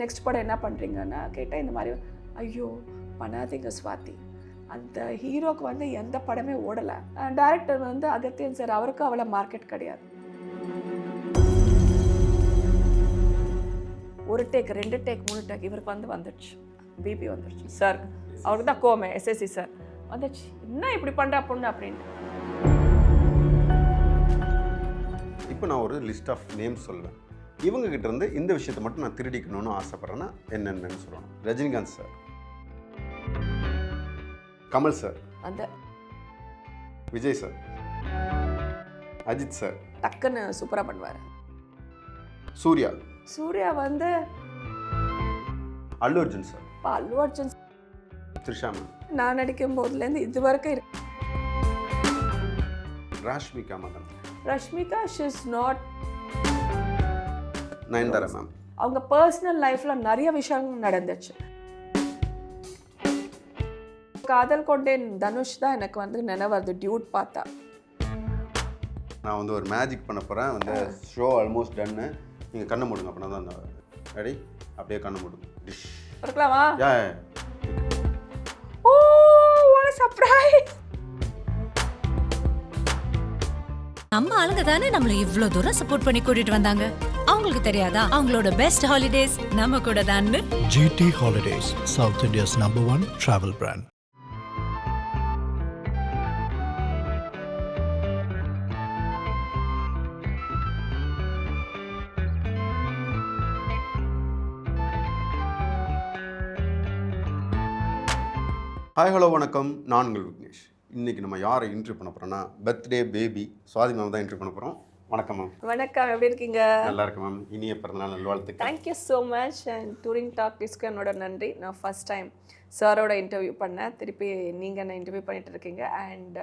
Next படம் என்ன பண்ணுறீங்கன்னா கேட்டால் இந்த மாதிரி ஐயோ பண்ணாதீங்க ஸ்வாதி, அந்த ஹீரோக்கு வந்து எந்த படமே ஓடலை. டைரக்டர் வந்து அகத்தியன் சார், அவருக்கு அவ்வளோ மார்க்கெட் கிடையாது. ஒரு டேக் 2 டேக் 3 டேக் இவருக்கு வந்து வந்துடுச்சு, பிபி வந்துடுச்சு சார். அவருக்கு தான் கோமே எஸ்எஸ்சி சார் வந்துடுச்சு, என்ன இப்படி பண்ணுறா பொண்ணு அப்படின்ட்டு. இப்போ நான் ஒரு லிஸ்ட் ஆஃப் நேம்ஸ் சொல்வேன். இவங்ககிட்ட இருந்து இந்த விஷயத்தை மட்டும் நான் திருடிக்கணும்னு ஆசைப்பட்றேன்னா என்னென்னு சொல்லணும். ரஜினிகாந்த் சார், கமல் சார், அந்த விஜய் சார், அஜித் சார் டக்குன்னு சூப்பராக பண்ணுவார். சூர்யா, சூர்யா வந்து அல்லு அர்ஜுன் சார், அல்லு அர்ஜுன், த்ரிஷா மேம், நான் நடிக்கும் போதுலேருந்து இது வரைக்கும் இருக்கு. ராஷ்மிகா மகன், Rashmika she's not. Nayanthara ma'am, அவங்க பர்சனல் லைஃப்பில் நிறைய விஷயங்கள் நடந்துச்சு. காதல் கொண்டேன் தனுஷ் தான் எனக்கு வந்து நினைவு டியூட் பார்த்தா. நான் வந்து ஒரு மேஜிக் பண்ண போகிறேன். வந்து ஷோ ஆல்மோஸ்ட் டன்னு. நீங்கள் கண்ணை மூடுங்க, அப்படின்னா தான் அந்த ரெடி. அப்படியே கண்ணை மூடுங்க. டிஷ் இருக்கலாமா? Yeah. Oh what a surprise. நம்ம ஆளுங்க தானே நம்மள இவ்ளோ தூரம் சப்போர்ட் பண்ணி கூட்டிட்டு வந்தாங்க. அவங்களுக்கு தெரியாதா அவங்களோட பெஸ்ட் ஹாலிடேஸ் நம்ம கூட தான். GT Holidays, South India's #1 travel brand. Hi hello வணக்கம், நான் உங்கள் விக்னேஷ். இன்றைக்கி நம்ம யாரை இன்டர்வியூ பண்ண போகிறோன்னா பர்த்டே பேபி சுவாதி மேம் தான் இன்டர்வியூ பண்ண போகிறோம். வணக்கம் மேம். வணக்கம், எப்படி இருக்கீங்க? நல்லா இருக்கு மேம். இனிய பிறந்தநாள் நல்வாழ்த்துக்கள். Thank you so much. And during talk டிஸ்க்கு என்னோட நன்றி. நான் ஃபஸ்ட் டைம் சாரோட இன்டர்வியூ பண்ணேன். திருப்பி நீங்கள் என்ன இன்டர்வியூ பண்ணிட்டு இருக்கீங்க. அண்ட்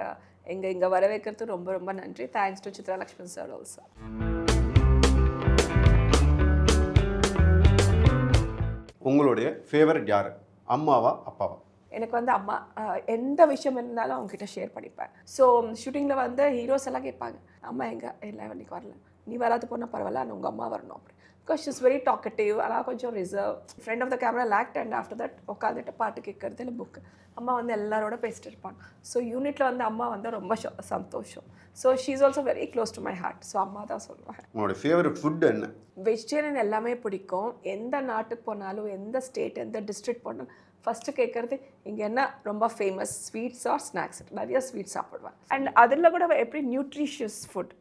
இங்கே வர வைக்கிறது ரொம்ப ரொம்ப நன்றி. Thanks to Chitra Lakshman sir also. உங்களுடைய ஃபேவரட் யார், அம்மாவா அப்பாவா? எனக்கு வந்து அம்மா. எந்த விஷயம் இருந்தாலும் அவங்ககிட்ட ஷேர் பண்ணிப்பேன். ஸோ ஷூட்டிங்கில் வந்து ஹீரோஸ் எல்லாம் கேட்பாங்க, அம்மா எங்கே இல்லை இன்னைக்கு வரல, நீ வராது போனால் பரவாயில்ல, ஆனால் உங்கள் அம்மா வரணும் அப்படி. பிகாஸ் ஷீஸ் வெரி டாக்கட்டிவ், ஆனால் கொஞ்சம் reserve. Friend of the camera lacked. And after that உட்காந்துட்டு பாட்டு கேட்கறது இல்லை புக்கு. அம்மா வந்து எல்லாரோட பேசிட்டு இருப்பாங்க. ஸோ யூனிட்டில் வந்து அம்மா வந்து ரொம்ப சந்தோஷம். So she is also very close to my heart. So அம்மா தான் சொல்லுவேன். உங்களோட ஃபேவரட் ஃபுட் என்ன? வெஜிடேரியன் எல்லாமே பிடிக்கும். எந்த நாட்டுக்கு போனாலும், எந்த ஸ்டேட், எந்த டிஸ்ட்ரிக்ட் போனாலும் ஃபஸ்ட்டு கேட்குறது இங்கே என்ன ரொம்ப ஃபேமஸ் ஸ்வீட்ஸ் ஆர் ஸ்நாக்ஸ். நிறைய ஸ்வீட்ஸ் சாப்பிடுவேன். அண்ட் அதில் கூட எப்படி நியூட்ரிஷியஸ் ஃபுட்.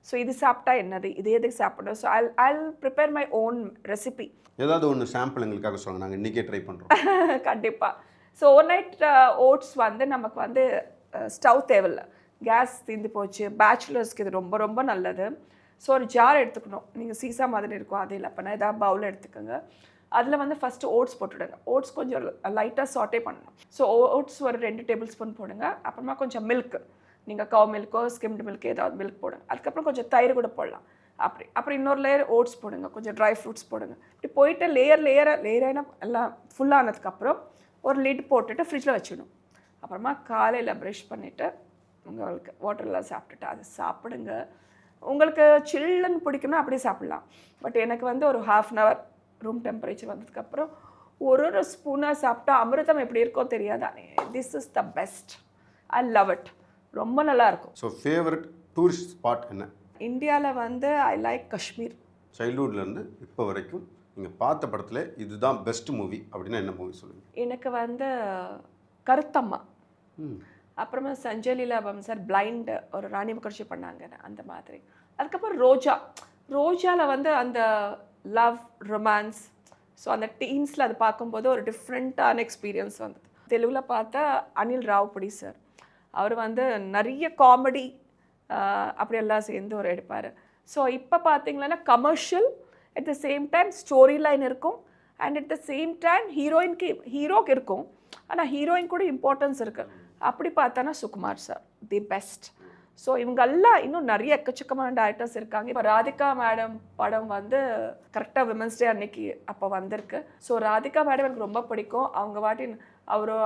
ஸோ இது சாப்பிட்டா என்னது, இது எதுக்கு சாப்பிடணும். So I'll prepare my own recipe. ஏதாவது ஒன்று சாம்பிள் எங்களுக்காக சொல்லுங்கள், நாங்கள் இன்றைக்கே ட்ரை பண்ணுறோம். கண்டிப்பாக. ஸோ ஓவர் நைட் ஓட்ஸ் வந்து நமக்கு வந்து ஸ்டவ் தேவையில்லை, கேஸ் தீர்ந்து போச்சு. பேச்சுலர்ஸ்க்கு இது ரொம்ப ரொம்ப நல்லது. ஸோ ஒரு ஜார் எடுத்துக்கணும். நீங்கள் சீசா மாதிரி இருக்கும், அது இல்லை பண்ண ஏதாவது பவுல் எடுத்துக்கோங்க. அதில் வந்து ஃபஸ்ட்டு ஓட்ஸ் போட்டுவிடுங்க. ஓட்ஸ் கொஞ்சம் லைட்டாக சாட்டே பண்ணணும். ஸோ ஓட்ஸ் ஒரு 2 டேபிள் ஸ்பூன் போடுங்க. அப்புறமா கொஞ்சம் மில்க், நீங்கள் கவ் மில்க்கோ ஸ்கிம்டு மில்க் ஏதாவது மில்க் போடுங்க. அதுக்கப்புறம் கொஞ்சம் தயிர் கூட போடலாம். அப்புறம் இன்னொரு லேயர் ஓட்ஸ் போடுங்க, கொஞ்சம் ட்ரை ஃப்ரூட்ஸ் போடுங்க. இப்படி போயிட்டு லேயராக எல்லாம் ஃபுல்லானதுக்கப்புறம் ஒரு லிட் போட்டுட்டு ஃப்ரிட்ஜில் வச்சிடணும். அப்புறமா காலையில் ப்ரஷ் பண்ணிவிட்டு உங்களுக்கு வாட்டர்லாம் சாப்பிட்டுட்டு அதை சாப்பிடுங்க. உங்களுக்கு சில்லுன்னு பிடிக்குன்னா அப்படியே சாப்பிட்லாம். பட் எனக்கு வந்து ஒரு 1/2 hour ரூம் டெம்பரேச்சர் வந்ததுக்கப்புறம் ஒரு ஸ்பூனாக சாப்பிட்டா அமிர்தம் எப்படி இருக்கோ தெரியாதா. This is the best. I love it. ரொம்ப நல்லாயிருக்கும். ஸோ ஃபேவரட் டூரிஸ்ட் ஸ்பாட் என்ன? இந்தியாவில் வந்து ஐ லைக் காஷ்மீர். சைல்ட்ஹுட்லேருந்து இப்போ வரைக்கும் நீங்கள் பார்த்த படத்தில் இதுதான் பெஸ்ட் மூவி அப்படின்னா என்ன மூவி சொல்லுங்கள்? எனக்கு வந்து கருத்தம்மா, அப்புறமா சஞ்சய் லீலாபம் சார் பிளைண்ட் ஒரு ராணி முகர்ஜி பண்ணாங்க அந்த மாதிரி. அதுக்கப்புறம் ரோஜாவில் வந்து அந்த லவ் ரொமான்ஸ். ஸோ அந்த டீன்ஸில் அது பார்க்கும்போது ஒரு டிஃப்ரெண்ட்டான எக்ஸ்பீரியன்ஸ் வந்தது. தெலுங்கில் பார்த்தா அனில் ராவ்புடி சார், அவர் வந்து நிறைய காமெடி அப்படியெல்லாம் சேர்ந்து ஒரு எடுப்பார். ஸோ இப்போ பார்த்தீங்கன்னா commercial, at the same time story line இருக்கும். And at the same time ஹீரோக்கு இருக்கும், ஆனால் ஹீரோயின் கூட இம்பார்ட்டன்ஸ் இருக்குது. அப்படி பார்த்தானா Sukumar sir the best. So இவங்கெல்லாம் இன்னும் நிறைய எக்கச்சக்கமான டேரக்டர்ஸ் இருக்காங்க. இப்போ ராதிகா மேடம் படம் வந்து கரெக்டாக விமன்ஸ் டே அன்னைக்கு அப்போ வந்திருக்கு. ஸோ ராதிகா மேடம் எனக்கு ரொம்ப பிடிக்கும்.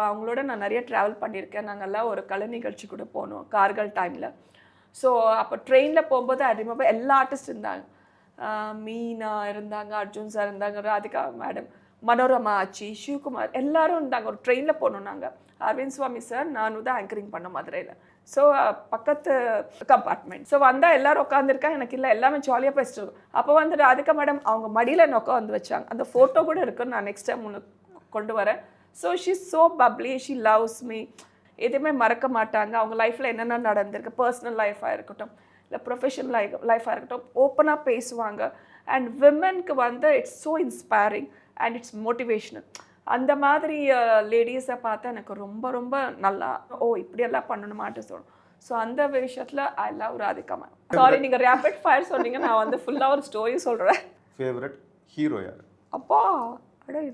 அவங்களோட நான் நிறைய ட்ராவல் பண்ணியிருக்கேன். நாங்கள்லாம் ஒரு கலை நிகழ்ச்சி கூட போனோம் கார்கல் டைமில். ஸோ அப்போ ட்ரெயினில் போகும்போது அது ரொம்ப எல்லா ஆர்டிஸ்ட் இருந்தாங்க. மீனா இருந்தாங்க, அர்ஜுன் சார் இருந்தாங்க, ராதிகா மேடம். மனோரமா ஆச்சி, சிவகுமார் எல்லாரும் இருந்தாங்க. ஒரு ட்ரெயினில் போனோம் நாங்கள். அரவிந்த் சுவாமி சார் நானும் தான் ஆங்கரிங் பண்ணோம் மதுரையில். ஸோ பக்கத்து கம்பார்ட்மெண்ட். ஸோ வந்தால் எல்லோரும் உட்காந்துருக்காங்க, எனக்கு இல்லை எல்லாமே ஜாலியாக பேசிட்டு இருக்கோம். அப்போ வந்து ராதிகா மேடம் அவங்க மடியில் என்ன உட்காந்து வச்சாங்க. அந்த ஃபோட்டோ கூட இருக்குன்னு நான் நெக்ஸ்ட் டைம் ஒன்று கொண்டு வரேன். So she so bubbly, she loves me. எதுவுமே மறக்க மாட்டாங்க. அவங்க லைஃப்பில் என்னென்ன நடந்திருக்கு, பர்சனல் லைஃபாக இருக்கட்டும் இல்லை ப்ரொஃபஷனல் லைஃபாக இருக்கட்டும், ஓப்பனாக பேசுவாங்க. அண்ட் விமென்க்கு வந்து it's so inspiring and it's motivational. அந்த மாதிரி லேடிஸை பார்த்தா எனக்கு ரொம்ப ரொம்ப நல்லா இப்படியெல்லாம் பண்ணணுமாட்டு சொல்லணும். ஸோ அந்த விஷயத்தில் I love Radhika ma'am. Sorry, நீங்கள் ரேபிட் ஃபயர் சொன்னீங்க, நான் வந்து ஃபுல்லாக ஒரு ஸ்டோரி சொல்கிறேன். ஃபேவரட் ஹீரோ யார்? அப்பா அட,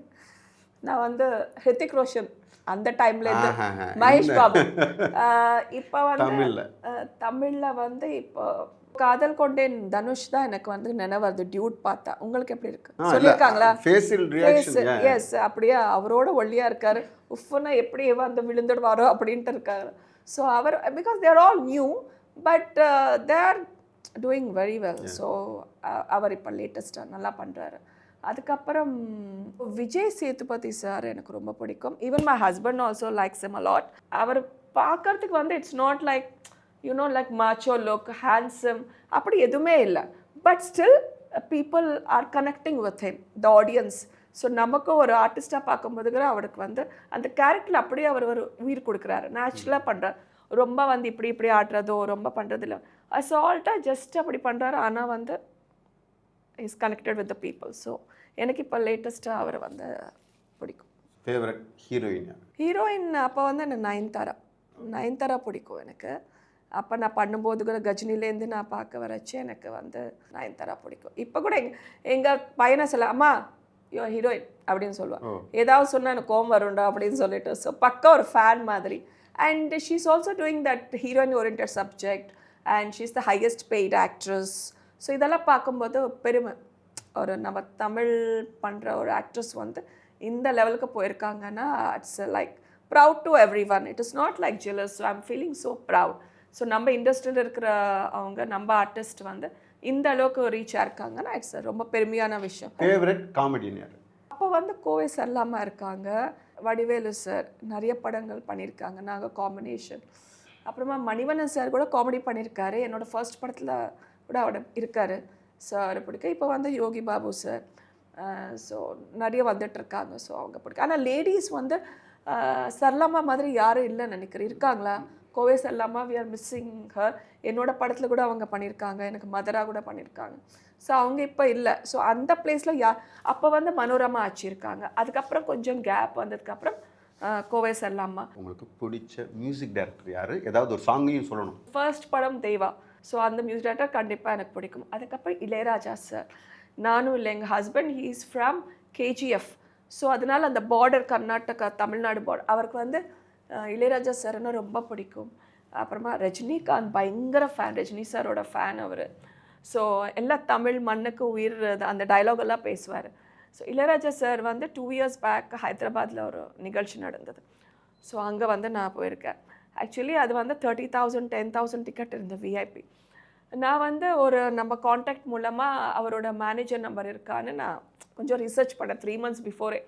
நான் வந்து ஹிருத்திக் ரோஷன் அந்த டைம்லேருந்து, மகேஷ் பாபு. இப்போ வந்து தமிழில் வந்து இப்போ காதல் கொண்டேன் தனுஷ் தான் எனக்கு வந்து நினைவு வருது. டியூட் பார்த்தா உங்களுக்கு எப்படி இருக்கு சொல்லியிருக்காங்களா? எஸ், அப்படியே அவரோட ஒல்லியா இருக்காரு. உஃப்னா எப்படி வந்து விழுந்துடுவாரோ அப்படின்ட்டு இருக்காரு. ஸோ அவர் because they're all new but they're doing very well. So அவர் இப்போ லேட்டஸ்டாக நல்லா பண்ணுறாரு. அதுக்கப்புறம் விஜய் சேதுபதி சார் எனக்கு ரொம்ப பிடிக்கும். Even my husband also likes him a lot. அவர் பார்க்கறதுக்கு வந்து it's not like like macho look, handsome அப்படி எதுவுமே இல்லை. But still people are connecting with him, the audience. So நமக்கு ஒரு ஆர்டிஸ்டாக பார்க்கும்போதுங்கிற அவருக்கு வந்து அந்த கேரக்டரில் அப்படியே அவர் ஒரு உயிர் கொடுக்குறாரு, நேச்சுரலாக பண்ணுறாரு. ரொம்ப வந்து இப்படி ஆடுறதோ ரொம்ப பண்ணுறது இல்லை, அசால்ட்டாக ஜஸ்ட் அப்படி பண்ணுறாரு. ஆனால் வந்து is connected with the people. So எனக்கு இப்போ லேட்டஸ்ட்டாக அவர் வந்து பிடிக்கும். ஃபேவரட் ஹீரோயின் அப்போ வந்து எனக்கு நயன்தாரா பிடிக்கும் எனக்கு. அப்போ நான் பண்ணும்போது கூட கஜினிலேருந்து நான் பார்க்க வரச்சு எனக்கு வந்து நயன்தாரா பிடிக்கும். இப்போ கூட எங்கள் பையனை சொல்ல, அம்மா யோ ஹீரோயின் அப்படின்னு சொல்லுவாள். ஏதாவது சொன்னால் எனக்கு கோவம் வரும்டா அப்படின்னு சொல்லிட்டு. ஸோ பக்கா ஒரு ஃபேன் மாதிரி. And she is also doing that heroine oriented subject and she is the highest paid actress. So இதெல்லாம் பார்க்கும்போது பெருமை. ஒரு நம்ம தமிழ் பண்ணுற ஒரு ஆக்ட்ரஸ் வந்து இந்த லெவலுக்கு போயிருக்காங்கன்னா it's like proud to everyone. It is not like jealous. So I'm feeling so proud. So நம்ம இண்டஸ்ட்ரியில் இருக்கிற அவங்க நம்ம ஆர்டிஸ்ட் வந்து இந்த அளவுக்கு ரீச்சாக இருக்காங்கன்னா இட்ஸ் ரொம்ப பெருமையான விஷயம். ஃபேவரட் காமெடியன் யார்? அப்போ வந்து கோவை சல்லாமா இருக்காங்க, வடிவேலு சார் நிறைய படங்கள் பண்ணியிருக்காங்க, நாங்கள் காம்பினேஷன். அப்புறமா மணிவண்ணன் சார் கூட காமெடி பண்ணியிருக்காரு, என்னோடய ஃபர்ஸ்ட் படத்தில் கூட அவர் இருக்கார். சார் பிடிக்கும். இப்போ வந்து யோகி பாபு சார். ஸோ நிறைய வந்துட்டுருக்காங்க. ஸோ அவங்க பிடிக்கும். ஆனால் லேடிஸ் வந்து சரளாமா மாதிரி யாரும் இல்லைன்னு நினைக்கிறேன். இருக்காங்களா? கோவை சரளாமா, வி ஆர் மிஸ்ஸிங் ஹர். என்னோட படத்தில் கூட அவங்க பண்ணியிருக்காங்க, எனக்கு மதரா கூட பண்ணியிருக்காங்க. ஸோ அவங்க இப்போ இல்லை. ஸோ அந்த பிளேஸில் அப்போ வந்து மனோரமா ஆச்சி இருக்காங்க. அதுக்கப்புறம் கொஞ்சம் கேப் வந்ததுக்கப்புறம் கோவை சரளாமா. உங்களுக்கு பிடிச்ச மியூசிக் டைரக்டர் யார்? ஏதாவது ஒரு சாங்கையும் சொல்லணும். ஃபர்ஸ்ட் படம் தேவா. ஸோ அந்த மியூசிக் டைரக்டர் கண்டிப்பாக எனக்கு பிடிக்கும். அதுக்கப்புறம் இளையராஜா சார். நானும் இல்லை, எங்கள் husband he is from KGF. So அதனால் அந்த பார்டர் கர்நாடகா தமிழ்நாடு பார்டர், அவருக்கு வந்து இளையராஜா சார்னா ரொம்ப பிடிக்கும். அப்புறமா ரஜினிகாந்த் பயங்கர ஃபேன், ரஜினி சாரோட ஃபேன் அவர். ஸோ எல்லா தமிழ் மண்ணுக்கு உயிர் அந்த டைலாகெல்லாம் பேசுவார். ஸோ இளையராஜா சார் வந்து 2 years பேக் ஹைதராபாத்தில் ஒரு நிகழ்ச்சி நடந்தது. ஸோ அங்கே வந்து நான் போயிருக்கேன். ஆக்சுவலி அது வந்து 30,000 10,000 டிக்கெட் இருந்த VIP. நான் வந்து ஒரு நம்ம காண்டாக்ட் மூலமாக அவரோட மேனேஜர் நம்பர் இருக்கான்னு நான் கொஞ்சம் ரிசர்ச் பண்ணேன். 3 months பிஃபோரே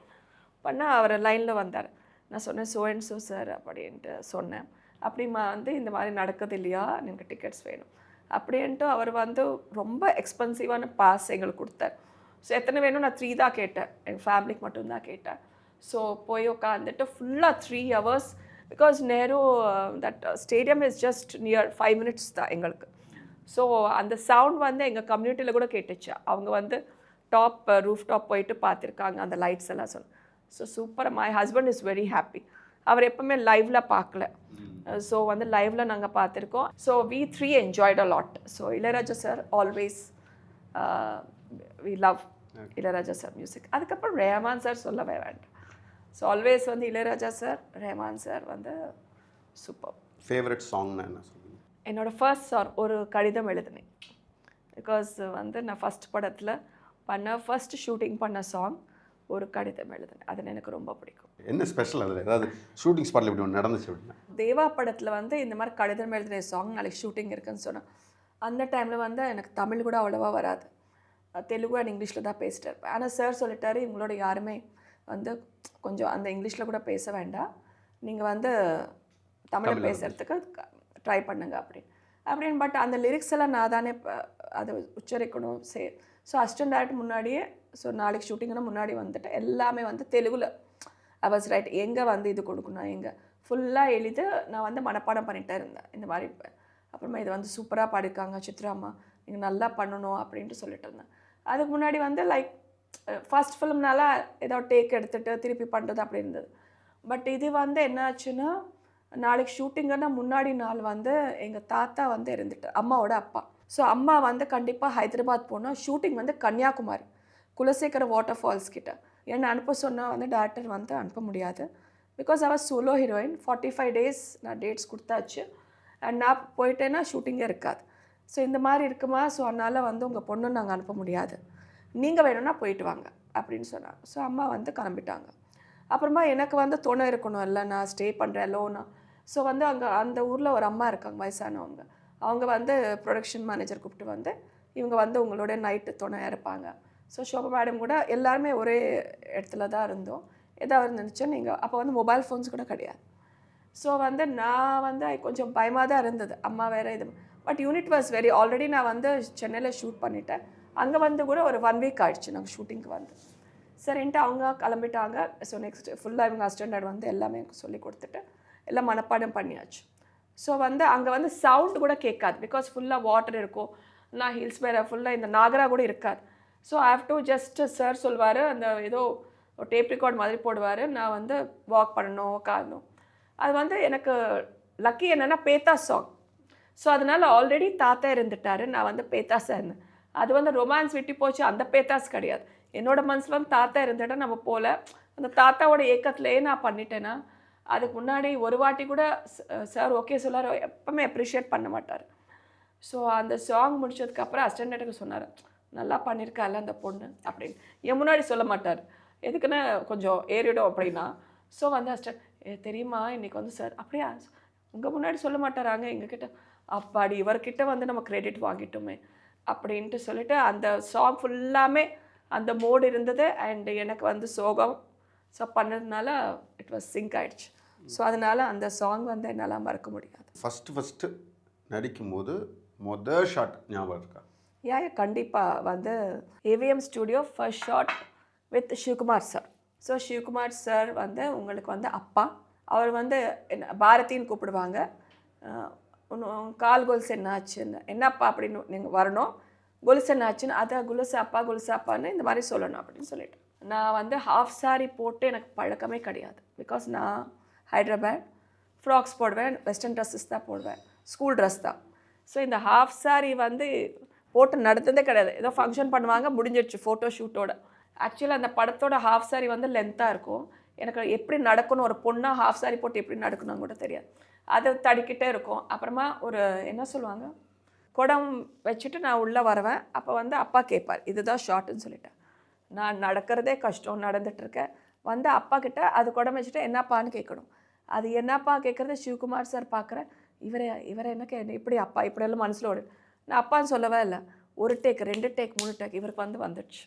பண்ணால் அவர் லைனில் வந்தார். நான் சொன்னேன் ஸோ சார் அப்படின்ட்டு சொன்னேன். அப்படிமா வந்து இந்த மாதிரி நடக்குது இல்லையா, எனக்கு டிக்கெட்ஸ் வேணும் அப்படின்ட்டு அவர் வந்து ரொம்ப எக்ஸ்பென்சிவான பாஸ் எங்களுக்கு கொடுத்தார். ஸோ எத்தனை வேணும்? நான் 3 தான் கேட்டேன், எங்கள் ஃபேமிலிக்கு மட்டும்தான் கேட்டேன். ஸோ போய் உட்காந்துட்டு ஃபுல்லாக 3 hours because Nehru that stadium is just near 5 minutes தான் எங்களுக்கு. ஸோ அந்த சவுண்ட் வந்து எங்கள் கம்யூனிட்டியில் கூட கேட்டுச்சு. அவங்க வந்து ரூஃப் டாப் போயிட்டு பார்த்துருக்காங்க அந்த லைட்ஸ் எல்லாம். ஸோ சூப்பராக, my husband is very happy. அவர் எப்பவுமே லைவ்ல பார்க்கல. ஸோ வந்து லைவ்ல நாங்கள் பார்த்துருக்கோம். So we 3 enjoyed a lot. So Ilaiyaraaja sir always we love Ilaiyaraaja sir music. அதுக்கப்புறம் ரஹ்மான் சார் சொல்லவே வேண்டாம். ஸோ ஆல்வேஸ் வந்து இளையராஜா சார், ரஹ்மான் சார் வந்து சூப்பர். ஃபேவரட் சாங்னா என்ன சொல்லுங்கள்? என்னோடய ஃபர்ஸ்ட் சாங் ஒரு கடிதம் எழுதினேன். பிகாஸ் வந்து நான் ஃபஸ்ட் படத்தில் ஃபர்ஸ்ட் ஷூட்டிங் பண்ண சாங் ஒரு கடிதம் எழுதினேன். அது எனக்கு ரொம்ப பிடிக்கும். என்ன ஸ்பெஷல் அதில்? ஏதாவது ஷூட்டிங் ஸ்பாட்டில் இப்படி ஒன்று நடந்துச்சு அப்படின்னா? தேவா படத்தில் வந்து இந்த மாதிரி கடிதம் எழுதின சாங் நாளைக்கு ஷூட்டிங் இருக்குன்னு சொன்னேன். அந்த டைமில் வந்து எனக்கு தமிழ் கூட அவ்வளோவா வராது, தெலுங்கு அண்ட் இங்கிலீஷில் தான் பேசிட்டு இருப்பேன். ஆனால் சார் சொல்லிட்டாரு, இவங்களோட யாருமே வந்து கொஞ்சம் அந்த இங்கிலீஷில் கூட பேச வேண்டாம், நீங்கள் வந்து தமிழில் பேசுகிறதுக்கு ட்ரை பண்ணுங்க அப்படின்னு. பட் அந்த லிரிக்ஸ் எல்லாம் நான் தானே அதை உச்சரிக்கணும். ஸோ அசிஸ்டன்ட் டேரக்டர் முன்னாடியே, ஸோ நாளைக்கு ஷூட்டிங்னா முன்னாடி வந்துட்டு எல்லாமே வந்து தெலுங்குல அவர்ஸ் ரைட், எங்கே வந்து இது கொடுக்கணும், எங்கே ஃபுல்லாக எழுதி நான் வந்து மனப்பாடம் பண்ணிகிட்டே இருந்தேன். இந்த மாதிரி அப்புறமா இது வந்து சூப்பராக பாடிருக்காங்க சித்ராம்மா, நீங்கள் நல்லா பண்ணணும் அப்படின்ட்டு சொல்லிட்டு இருந்தேன். அதுக்கு முன்னாடி வந்து லைக் ஃபர்ஸ்ட் ஃபிலிம்னால ஏதோ டேக் எடுத்துகிட்டு திருப்பி பண்ணுறது அப்படி இருந்தது. பட் இது வந்து என்ன ஆச்சுன்னா, நாளைக்கு ஷூட்டிங்கன்னா முன்னாடி நாள் வந்து எங்கள் தாத்தா வந்து இருந்துட்டார், அம்மாவோட அப்பா. ஸோ அம்மா வந்து கண்டிப்பாக ஹைதராபாத் போனால், ஷூட்டிங் வந்து கன்னியாகுமரி குலசேகர வாட்டர் ஃபால்ஸ் கிட்ட. என்னை அனுப்ப சொன்னால் வந்து டேரக்டர் வந்து அனுப்ப முடியாது, பிகாஸ் அவர் சோலோ ஹீரோயின். 45 days நான் டேட்ஸ் கொடுத்தாச்சு, அண்ட் நான் போயிட்டேன்னா ஷூட்டிங்கே இருக்காது. ஸோ இந்த மாதிரி இருக்குமா, ஸோ அதனால் வந்து உங்கள் பொண்ணு நாங்கள் அனுப்ப முடியாது, நீங்கள் வேணும்னா போயிட்டு வாங்க அப்படின்னு சொன்னாங்க. ஸோ அம்மா வந்து கிளம்பிட்டாங்க. அப்புறமா எனக்கு வந்து துணை இருக்கணும், இல்லை நான் ஸ்டே பண்ணுறேன் லோனா. ஸோ வந்து அங்கே அந்த ஊரில் ஒரு அம்மா இருக்காங்க வயசானவங்க, அவங்க வந்து ப்ரொடக்ஷன் மேனேஜர் கூப்பிட்டு வந்து இவங்க வந்து உங்களோட நைட்டு துணையாக இருப்பாங்க. ஸோ ஷோபா மேடம் கூட எல்லாருமே ஒரே இடத்துல தான் இருந்தோம். ஏதாவது நினச்சா நீங்கள் அப்போ வந்து மொபைல் ஃபோன்ஸ் கூட கிடையாது. ஸோ வந்து நான் வந்து கொஞ்சம் பயமாக தான் இருந்தது, அம்மா வேறு இது. But unit was very, already நான் வந்து சென்னையில் ஷூட் பண்ணிட்டேன். அங்கே வந்து கூட ஒரு 1 week ஆகிடுச்சு நாங்கள் ஷூட்டிங்க்கு வந்து. சரின்ட்டு அவங்க கிளம்பிட்டாங்க. ஸோ நெக்ஸ்ட் ஃபுல்லாக இவங்க அசிஸ்டண்ட் வந்து எல்லாமே சொல்லி கொடுத்துட்டு எல்லாம் மனப்பாடம் பண்ணியாச்சு. ஸோ வந்து அங்கே வந்து சவுண்ட் கூட கேட்காது, பிகாஸ் ஃபுல்லாக வாட்டர் இருக்கும். நான் ஹில்ஸ் வேறு ஃபுல்லாக இந்த நாகரா கூட இருக்காது. So I have to just sir சொல்வார், அந்த ஏதோ டேப் ரெக்கார்ட் மாதிரி போடுவார், நான் வந்து வாக் பண்ணணும் உட்காரணும். அது வந்து எனக்கு லக்கி என்னென்னா பேத்தா சாங். ஸோ அதனால் ஆல்ரெடி தாத்தா இருந்துட்டார், நான் வந்து பேத்தாஸாக இருந்தேன். அது வந்து ரொமான்ஸ் விட்டு போச்சு, அந்த பேத்தாஸ் கிடையாது. என்னோடய மனசில் வந்து தாத்தா இருந்துட்டா நம்ம போல் அந்த தாத்தாவோட ஏக்கத்துலேயே நான் பண்ணிட்டேன்னா. அதுக்கு முன்னாடி ஒரு வாட்டி கூட சார் ஓகே சொல்லார், எப்பவுமே அப்ரிஷியேட் பண்ண மாட்டார். ஸோ அந்த சாங் முடிச்சதுக்கப்புறம் அசிஸ்டன்ட் சொன்னார், நல்லா பண்ணியிருக்கால அந்த பொண்ணு அப்படின்னு. என் முன்னாடி சொல்ல மாட்டார், எதுக்குன்னா கொஞ்சம் ஏறிடும் அப்படின்னா. ஸோ வந்து அசிஸ்டன்ட் தெரியுமா இன்றைக்கி வந்து சார் அப்படியா உங்கள் முன்னாடி சொல்ல மாட்டாராங்க எங்ககிட்ட, அப்பாடி இவர்கிட்ட வந்து நம்ம கிரெடிட் வாங்கிட்டோமே அப்படின்ட்டு சொல்லிட்டு அந்த சாங் ஃபுல்லாமே அந்த மோடு இருந்தது. அண்ட் எனக்கு வந்து சோகம் ஸோ பண்ணதுனால இட் வாஸ் சிங்க் ஆகிடுச்சு. ஸோ அதனால் அந்த சாங் வந்து என்னால் மறக்க முடியாது. ஃபஸ்ட்டு நடிக்கும்போது மொதல் ஷாட் ஞாபகம் இருக்கா? கண்டிப்பாக வந்து AVM studio first shot with Sivakumar sir. So Sivakumar sir வந்து உங்களுக்கு வந்து அப்பா, அவர் வந்து என்ன பாரதின்னு கூப்பிடுவாங்க. கால் கொலுசு என்ன ஆச்சுன்னு, என்னப்பா அப்படின்னு நீங்கள் வரணும், கொலுசு என்ன ஆச்சுன்னு, அதை கொலுசு அப்பான்னு இந்த மாதிரி சொல்லணும் அப்படின்னு சொல்லிட்டு. நான் வந்து ஹாஃப் சாரி போட்டு எனக்கு பழக்கமே கிடையாது, பிகாஸ் நான் ஹைதராபாத் ஃப்ராக்ஸ் போடுவேன், வெஸ்டர்ன் ட்ரெஸ்ஸஸ் தான் போடுவேன், ஸ்கூல் ட்ரெஸ் தான். ஸோ இந்த ஹாஃப் சாரி வந்து போட்டு நடந்ததே கிடையாது. ஏதோ ஃபங்க்ஷன் பண்ணுவாங்க, முடிஞ்சிடுச்சு ஃபோட்டோ ஷூட்டோட. ஆக்சுவலாக அந்த படத்தோட ஹாஃப் சாரி வந்து லென்த்தாக இருக்கும். எனக்கு எப்படி நடக்கணும், ஒரு பொண்ணாக ஹாஃப் சாரி போட்டு எப்படி நடக்கணும்னு கூட தெரியாது. அது தடிக்கிட்டே இருக்கும். அப்புறமா ஒரு என்ன சொல்லுவாங்க, குடம் வச்சுட்டு நான் உள்ளே வருவேன். அப்போ வந்து அப்பா கேட்பார், இதுதான் ஷார்ட்டுன்னு சொல்லிட்டேன். நான் நடக்கிறதே கஷ்டம், நடந்துகிட்ருக்கேன். வந்து அப்பா கிட்ட அது குடம் வச்சுட்டு என்னப்பான்னு கேட்கணும். அது என்னப்பா கேட்குறது சிவகுமார் சார் பார்க்குறேன், இவரை என்ன இப்படி அப்பா இப்படியெல்லாம் மனசில் ஓடு. நான் அப்பான்னு சொல்லவே இல்லை. 1 டேக் 2 டேக் 3 டேக் இவருக்கு வந்து வந்துடுச்சு,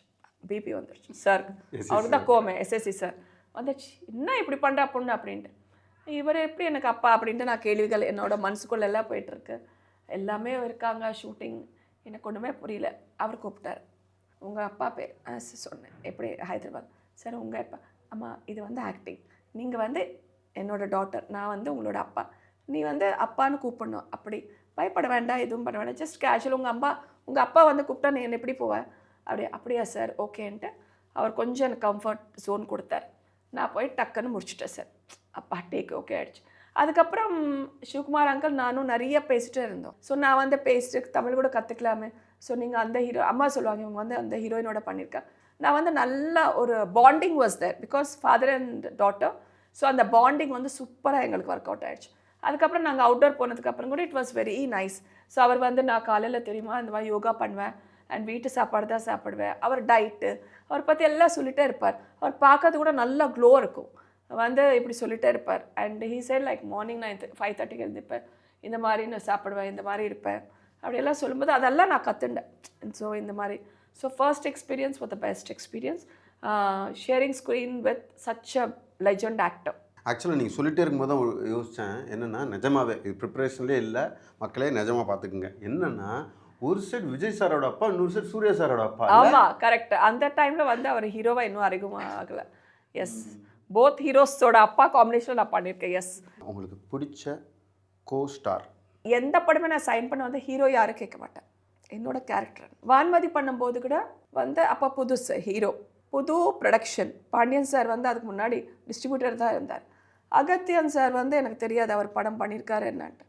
பிபி வந்துடுச்சு சார். அவருக்கு தான் கோமே எஸ்எஸ்சி சார் வந்துடுச்சு, என்ன இப்படி பண்ணுறா பொண்ணு அப்படின்ட்டு. இவர் எப்படி எனக்கு அப்பா அப்படின்ட்டு நான் கேள்விகள் என்னோடய மனசுக்குள்ளே எல்லாம் போயிட்டுருக்கு. எல்லாமே இருக்காங்க ஷூட்டிங், எனக்கு ஒன்றுமே புரியல. அவர் கூப்பிட்டார், உங்கள் அப்பா பேர் சொன்னேன், எப்படி ஹைதராபாத் சார், உங்கள் அப்பா, அம்மா இது வந்து ஆக்டிங், நீங்கள் வந்து என்னோடய டாட்டர், நான் வந்து உங்களோட அப்பா, நீ வந்து அப்பான்னு கூப்பிடணும், அப்படி பயப்பட வேண்டாம், எதுவும் பண்ண வேண்டாம், ஜஸ்ட் கேஷுவல். உங்கள் அப்பா வந்து கூப்பிட்டா நீ என்ன எப்படி போவேன் அப்படியா சார் ஓகேன்ட்டு அவர் கொஞ்சம் எனக்கு கம்ஃபர்ட் ஜோன் கொடுத்தார். நான் போய் டக்குன்னு முடிச்சிட்டேன் சார், அப்பா டேக் ஓகே ஆகிடுச்சு. அதுக்கப்புறம் சிவகுமார் அங்கிள் நானும் நிறைய பேசிகிட்டே இருந்தோம். ஸோ நான் வந்து பேசிட்டு தமிழ் கூட கற்றுக்கலாமே. ஸோ நீங்கள் அந்த ஹீரோ அம்மா சொல்லுவாங்க, இவங்க வந்து அந்த ஹீரோயினோட பண்ணியிருக்கேன். நான் வந்து நல்ல ஒரு bonding was there, because father and daughter. So அந்த பாண்டிங் வந்து சூப்பராக எங்களுக்கு ஒர்க் அவுட் ஆகிடுச்சு. அதுக்கப்புறம் நாங்கள் அவுட்டோர் போனதுக்கப்புறம் கூட it was very nice. So அவர் வந்து நான் காலையில் தெரியுமா இந்த மாதிரி யோகா பண்ணுவேன் அண்ட் வீட்டு சாப்பாடு தான் சாப்பிடுவேன். அவர் டயட்டு அவர் பற்றி எல்லாம் சொல்லிகிட்டே இருப்பார். அவர் பார்க்கறது கூட நல்லா க்ளோ இருக்கும், வந்து இப்படி சொல்லிகிட்டே இருப்பார். And he said like morning நான் 5:30 எழுந்திருப்பேன், இந்த மாதிரி நான் சாப்பிடுவேன், இந்த மாதிரி இருப்பேன் அப்படியெல்லாம் சொல்லும்போது அதெல்லாம் நான் கற்றுண்டேன். ஸோ இந்த மாதிரி so first experience was the best experience. Sharing screen with such a legend actor. ஆக்சுவலாக நீங்கள் சொல்லிட்டே இருக்கும்போது தான் யோசித்தேன் என்னென்னா நிஜமாவே இது ப்ரிப்பரேஷன்லேயே இல்லை, மக்களே நிஜமாக பார்த்துக்குங்க. என்னென்னா ஒரு சைடு விஜய் சாரோட அப்பா, இன்னொரு சைடு சூர்யா சாரோட அப்பா. ஆமாம், கரெக்ட். அந்த டைமில் வந்து அவர் ஹீரோவா இன்னும் அறிமுகமாகலை. எஸ், போத் ஹீரோஸோட அப்பா காம்பினேஷனில் நான் பண்ணியிருக்கேன். எஸ். உங்களுக்கு பிடிச்ச கோ ஸ்டார்? எந்த படமே நான் சைன் பண்ண வந்து ஹீரோ யாரும் கேட்க மாட்டேன், என்னோட கேரக்டர். வான்மதி பண்ணும்போது கூட வந்து அப்போ புதுசு ஹீரோ, புது ப்ரொடக்ஷன். பாண்டியன் சார் வந்து அதுக்கு முன்னாடி டிஸ்ட்ரிபியூட்டர் தான் இருந்தார். அகத்தியன் சார் வந்து எனக்கு தெரியாது அவர் படம் பண்ணியிருக்காரு என்னன்ட்டு.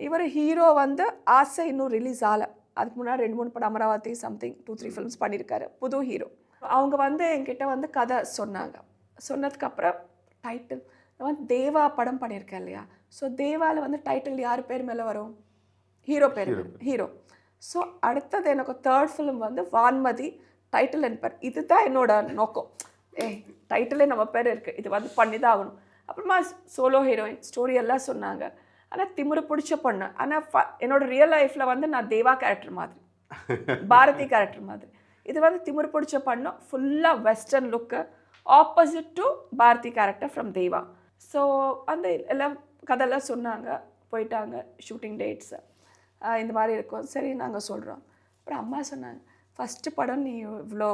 இவர் ஹீரோ வந்து ஆசை இன்னும் ரிலீஸ் ஆகலை, அதுக்கு முன்னாடி 2-3 படம் அமராவதி சம்திங் 2-3 ஃபிலிம்ஸ் பண்ணியிருக்காரு, புது ஹீரோ. அவங்க வந்து என்கிட்ட வந்து கதை சொன்னாங்க. சொன்னதுக்கப்புறம் டைட்டில் வந்து தேவா படம் பண்ணியிருக்கேன் இல்லையா, ஸோ தேவாவில் வந்து டைட்டில் யார் பேர் மேலே வரும்? ஹீரோ பேர், ஹீரோ. ஸோ அடுத்தது எனக்கு 3rd ஃபிலிம் வந்து வான்மதி, டைட்டில் என் பேர். இதுதான் என்னோட நோக்கம். டைட்டிலே நம்ம பேர் இருக்குது, இது வந்து பண்ணி தான் ஆகணும். அப்புறமா சோலோ ஹீரோயின் ஸ்டோரி எல்லாம் சொன்னாங்க. ஆனால் திமிரு பிடிச்ச பொண்ணு. ஆனால் என்னோட ரியல் லைஃப்பில் வந்து நான் தேவா கேரக்டர் மாதிரி, பாரதி கேரக்டர் மாதிரி. இது வந்து திமிரு பிடிச்ச பொண்ணு, ஃபுல்லாக western look, opposite to Bharathi character from Deva. So அந்த எல்லாம் கதையெல்லாம் சொன்னாங்க. போயிட்டாங்க ஷூட்டிங் டேட்ஸு இந்த மாதிரி இருக்கும். சரி நாங்கள் சொல்கிறோம். அப்புறம் அம்மா சொன்னாங்க, ஃபஸ்ட்டு படம் நீ இவ்வளோ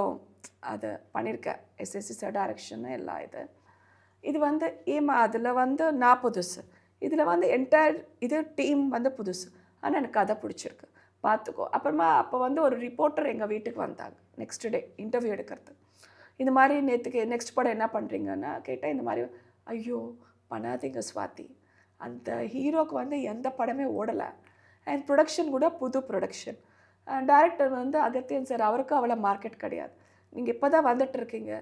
அதை பண்ணியிருக்க, எஸ்எஸ்சி சார் டைரக்ஷன்னு எல்லாம் இது வந்து ஏமா அதில் வந்து நான் புதுசு, இதில் வந்து என்டையர் இது டீம் வந்து புதுசு, ஆனால் எனக்கு கதை பிடிச்சிருக்கு, பார்த்துக்கோ. அப்புறமா அப்போ வந்து ஒரு ரிப்போர்ட்டர் எங்கள் வீட்டுக்கு வந்தாங்க நெக்ஸ்ட் டே இன்டர்வியூ எடுக்கிறதுக்கு. இந்த மாதிரி நேற்றுக்கு நெக்ஸ்ட் படம் என்ன பண்ணுறீங்கன்னா கேட்டால், இந்த மாதிரி ஐயோ பண்ணாதீங்க ஸ்வாதி, அந்த ஹீரோக்கு வந்து எந்த படமே ஓடலை, அண்ட் ப்ரொடக்ஷன் கூட புது ப்ரொடக்ஷன், டைரக்டர் வந்து அகத்தியன் சார், அவருக்கு அவ்வளோ மார்க்கெட் கிடையாது, நீங்கள் இப்போ தான் வந்துட்டு இருக்கீங்க,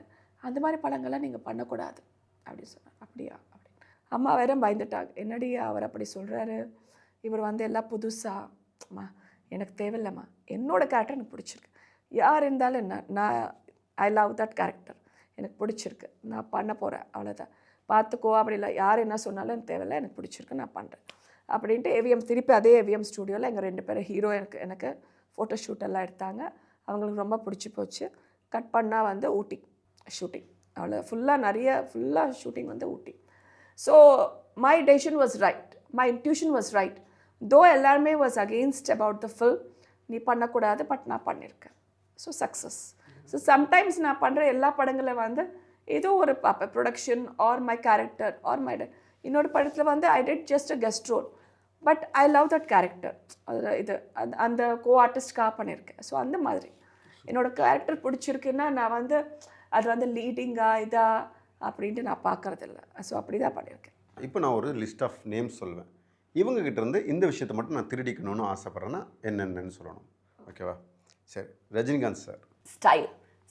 அந்த மாதிரி படங்கள்லாம் நீங்கள் பண்ணக்கூடாது அப்படின்னு சொன்னாங்க. அப்படியா அப்படி அம்மா வேற பயந்துட்டாங்க, என்னடி அவர் அப்படி சொல்கிறாரு, இவர் வந்து எல்லாம் புதுசாம்மா, எனக்கு தேவையில்லைம்மா, என்னோட கேரக்டர் எனக்கு பிடிச்சிருக்கு, யார் இருந்தாலும் என்ன, நான் ஐ லவ் தட் கேரக்டர், எனக்கு பிடிச்சிருக்கு, நான் பண்ண போகிறேன், அவ்வளோதான், பார்த்துக்கோ. அப்படி இல்லை, யார் என்ன சொன்னாலும் எனக்கு தேவையில்லை, எனக்கு பிடிச்சிருக்கு, நான் பண்ணுறேன் அப்படின்ட்டு ஏவிஎம் திருப்பி அதே ஏவிஎம் ஸ்டூடியோவில் எங்கள் 2 பேரும் ஹீரோ எனக்கு ஃபோட்டோ ஷூட்டெல்லாம் எடுத்தாங்க. அவங்களுக்கு ரொம்ப பிடிச்சி போச்சு. கட் பண்ணால் வந்து ஊட்டி ஷூட்டிங், அவ்வளோ ஃபுல்லாக ஷூட்டிங் வந்து Ooty. So my decision was right, my intuition was right. Though எல்லாருமே was against about the film, நீ பண்ணக்கூடாது, பட் நான் பண்ணியிருக்கேன். So success. ஸோ சம்டைம்ஸ் நான் பண்ணுற எல்லா படங்களில் வந்து ஏதோ ஒரு production or my character or my இன்னொரு படத்தில் வந்து I did just a guest role, but I love that character, அது அந்த கோ ஆர்டிஸ்ட்காக பண்ணியிருக்கேன். ஸோ அந்த மாதிரி என்னோடய கேரக்டர் பிடிச்சிருக்குன்னா நான் வந்து அது வந்து லீடிங்காக இதா அப்படின்ட்டு நான் பார்க்குறதில்ல. ஸோ அப்படி தான் பண்ணியிருக்கேன். இப்போ நான் ஒரு லிஸ்ட் ஆஃப் நேம்ஸ் சொல்லுவேன், இவங்ககிட்ட இருந்து இந்த விஷயத்தை மட்டும் நான் திருடிக்கணும்னு ஆசைப்பட்றேன்னா என்னென்னு சொல்லணும், ஓகேவா? சரி, ரஜினிகாந்த் சார்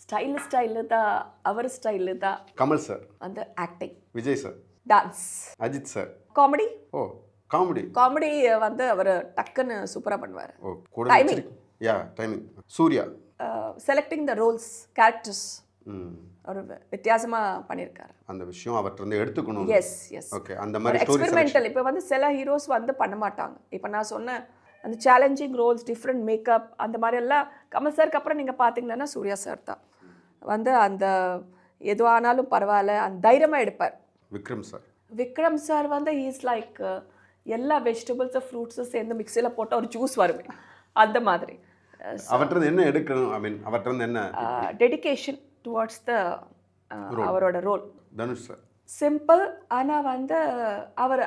ஸ்டைலு தான், அவர் ஸ்டைலு தான். கமல் சார் வந்து acting. Vijay sir dance. Ajith sir comedy. ஓ காமெடி வந்து அவர் டக்குன்னு சூப்பராக பண்ணுவார். ஓ கூட timing. Suriya selecting the roles, characters ஒரு வித்தியாசமாக பண்ணியிருக்காரு. அந்த விஷயம் அவர்கிட்ட எடுத்துக்கணும். எஸ். ஓகே, அந்த மாதிரி எக்ஸ்பெரிமெண்டல். இப்போ வந்து சில ஹீரோஸ் வந்து பண்ண மாட்டாங்க. இப்போ நான் சொன்ன அந்த சேலஞ்சிங் ரோல்ஸ், டிஃப்ரெண்ட் மேக்கப், அந்த மாதிரி எல்லாம் கமல் சாருக்கு அப்புறம் நீங்கள் பார்த்தீங்கன்னா சூர்யா சார் தான் வந்து அந்த எது ஆனாலும் பரவாயில்ல அந்த தைரியமாக எடுப்பார். விக்ரம் சார் வந்து ஹீஸ் லைக் எல்லா வெஜிடபிள்ஸு ஃப்ரூட்ஸும் சேர்ந்து மிக்சியில் போட்டால் ஒரு ஜூஸ் வருமே, அந்த மாதிரி. அவர்கிட்ட என்ன எடுக்கணும், ஐ மீன் அவர்கிட்ட என்ன டெடிகேஷன் டுவர்ட்ஸ் த அவரோட ரோல். தனுஷ் சார் சிம்பிள், ஆனால் வந்து அவர்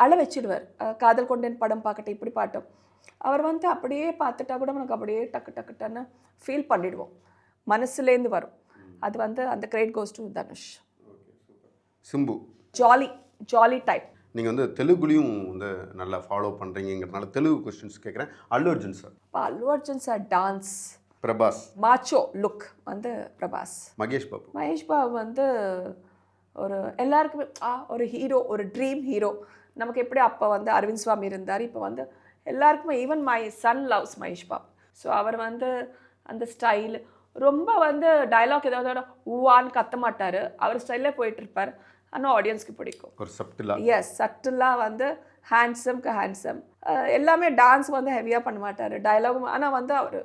அழ வச்சிடுவார். காதல் கொண்டேன் படம் பார்க்கட்டும், இப்படி பாட்டும் அவர் வந்து அப்படியே பார்த்துட்டா கூட நமக்கு அப்படியே டக்குன்னு ஃபீல் பண்ணிடுவோம், மனசுலேருந்து வரும். அது வந்து அந்த credit goes to Dhanush. Simbu jolly type. நீங்கள் வந்து தெலுங்குலையும் வந்து நல்லா ஃபாலோ பண்ணுறீங்கிறதுனால தெலுங்கு கொஸ்டின்ஸ் கேட்குறேன். Allu Arjun sir dance. Prabhas macho look வந்து பிரபாஸ். மகேஷ் பாபு வந்து ஒரு எல்லாருக்குமே ஒரு ஹீரோ, ஒரு ட்ரீம் ஹீரோ. நமக்கு எப்படி அப்போ வந்து அரவிந்த் சுவாமி இருந்தார், இப்போ வந்து எல்லாருக்குமே even my son loves Mahesh Babu. So அவர் வந்து அந்த ஸ்டைல் ரொம்ப வந்து டயலாக் ஏதாவது ஊவான்னு கத்த மாட்டார், அவர் ஸ்டைலே போயிட்டுருப்பார், ஆனால் ஆடியன்ஸ்க்கு பிடிக்கும். ஒரு சட்டிலாக வந்து ஹேண்ட்ஸம் எல்லாமே. டான்ஸ் வந்து ஹெவியாக பண்ண மாட்டார், டயலாகும். ஆனால் வந்து அவர்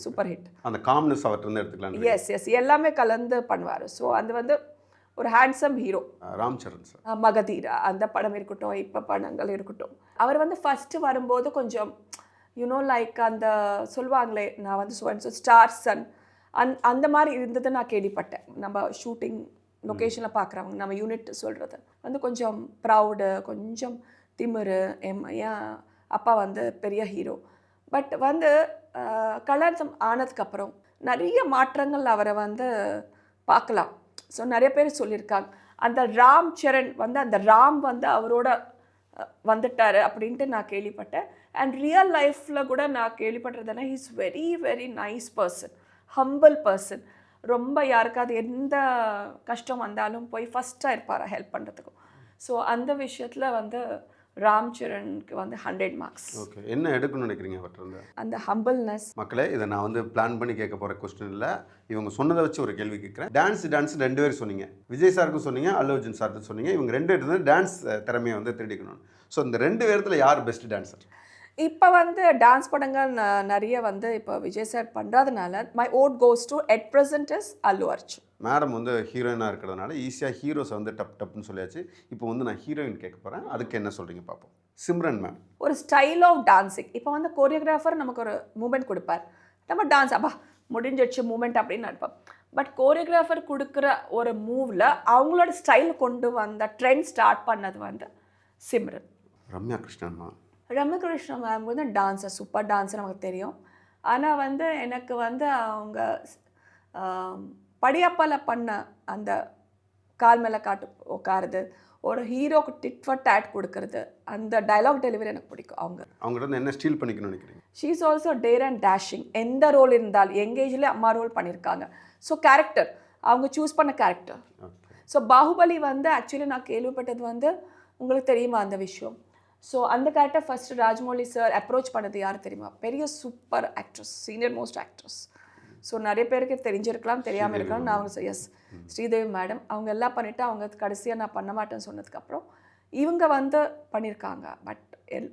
சூப்பர் ஹிட். அந்த காம்னஸ் அவர்கிட்ட எடுத்துக்கலாம். எஸ் எல்லாமே கலந்து பண்ணுவார். ஸோ அது வந்து ஒரு handsome hero. Ram Charan sir Magadheera அந்த படம் இருக்கட்டும், இப்போ படங்கள் இருக்கட்டும், அவர் வந்து ஃபஸ்ட்டு வரும்போது கொஞ்சம் லைக் அந்த சொல்லுவாங்களே, நான் வந்து ஸ்டார் சன் அந்த மாதிரி இருந்தது நான் கேள்விப்பட்டேன். நம்ம ஷூட்டிங் லொக்கேஷனில் பார்க்குறவங்க நம்ம யூனிட் சொல்கிறது வந்து கொஞ்சம் ப்ரௌடு, கொஞ்சம் திமிரு. என் அப்பா வந்து பெரிய ஹீரோ. பட் வந்து கல்யாணம் ஆனதுக்கப்புறம் நிறைய மாற்றங்கள் அவரை வந்து பார்க்கலாம். ஸோ நிறைய பேர் சொல்லியிருக்காங்க அந்த ராம் சரண் வந்து அந்த ராம் வந்து அவரோட வந்துட்டார் அப்படின்ட்டு நான் கேள்விப்பட்டேன். அண்ட் ரியல் லைஃப்பில் கூட நான் கேள்விப்பட்டதுன்னா he is very very nice person, humble person. ரொம்ப யாருக்காவது எந்த கஷ்டம் வந்தாலும் போய் ஃபஸ்ட்டாக இருப்பார் ஹெல்ப் பண்ணுறதுக்கும். ஸோ அந்த விஷயத்தில் வந்து ராம் சரணுக்கு வந்து 100 மார்க்ஸ். ஓகே, என்ன எடுக்கணும்னு நினைக்கிறீங்க அவர்கிட்ட? அந்த ஹம்பிள்னஸ். மக்களே, இதை நான் வந்து பிளான் பண்ணி கேட்க போகிற கொஸ்டின் இல்லை, இவங்க சொன்னதை வச்சு ஒரு கேள்வி கேட்குறேன். டான்ஸ் 2 பேர் சொன்னீங்க, விஜய் சாருக்கும் சொன்னீங்க, அல்லு அர்ஜுன் சாருக்கும் சொன்னீங்க. இவங்க 2 பேர் வந்து டான்ஸ் திறமையை வந்து திருடிக்கணும். ஸோ இந்த 2 பேர்த்தில் யார் பெஸ்ட் டான்ஸர்? இப்போ வந்து டான்ஸ் படங்கள் நிறைய வந்து இப்போ விஜய் சார் பண்ணுறதுனால my vote goes to at present is Allu Arjun. Madam வந்து ஹீரோயினாக இருக்கிறதுனால ஈஸியாக ஹீரோஸை வந்து டப்னு சொல்லியாச்சு. இப்போ வந்து நான் ஹீரோயின் கேட்க போகிறேன், அதுக்கு என்ன சொல்கிறீங்க பார்ப்போம். சிம்ரன் மேம் ஒரு ஸ்டைல் ஆஃப் டான்ஸிங். இப்போ வந்து கோரியோகிராஃபர் நமக்கு ஒரு மூமெண்ட் கொடுப்பார், நம்ம டான்ஸ் அப்பா முடிஞ்சிடுச்சு மூமெண்ட் அப்படின்னு நினைப்போம். பட் கோரியோகிராஃபர் கொடுக்குற ஒரு மூவில் அவங்களோட ஸ்டைல் கொண்டு வந்த ட்ரெண்ட் ஸ்டார்ட் பண்ணது வந்து சிம்ரன். ரம்யா கிருஷ்ணன் மேம் வந்து டான்ஸர், சூப்பர் டான்ஸர் நமக்கு தெரியும். ஆனால் வந்து எனக்கு வந்து அவங்க படியப்பால் பண்ண அந்த கால் மேலே காட்டு உட்காருது, ஒரு ஹீரோக்கு டிட் ஃபார் டேட் கொடுக்கறது, அந்த டைலாக் டெலிவரி எனக்கு பிடிக்கும். அவங்ககிட்ட என்ன ஸ்டீல் பண்ணிக்கணும்னு நினைக்கிறீங்க? She is also dare and dashing. எந்த ரோல் இருந்தாலும் எங்கேஜ்லேயே அம்மா ரோல் பண்ணியிருக்காங்க. ஸோ கேரக்டர் அவங்க சூஸ் பண்ண கேரக்டர். ஸோ பாகுபலி வந்து ஆக்சுவலி நான் கேள்விப்பட்டது வந்து உங்களுக்கு தெரியுமா அந்த விஷயம்? ஸோ அந்த character first Rajamouli sir approach பண்ணது யார் தெரியுமா? பெரிய super actress, senior most actress. So நிறைய பேருக்கு தெரிஞ்சிருக்கலாம், தெரியாமல் இருக்கலாம். நான் அவங்க எஸ் ஸ்ரீதேவி மேடம் அவங்க எல்லாம் பண்ணிவிட்டு அவங்க கடைசியாக நான் பண்ண மாட்டேன்னு சொன்னதுக்கப்புறம் இவங்க வந்து பண்ணியிருக்காங்க. பட்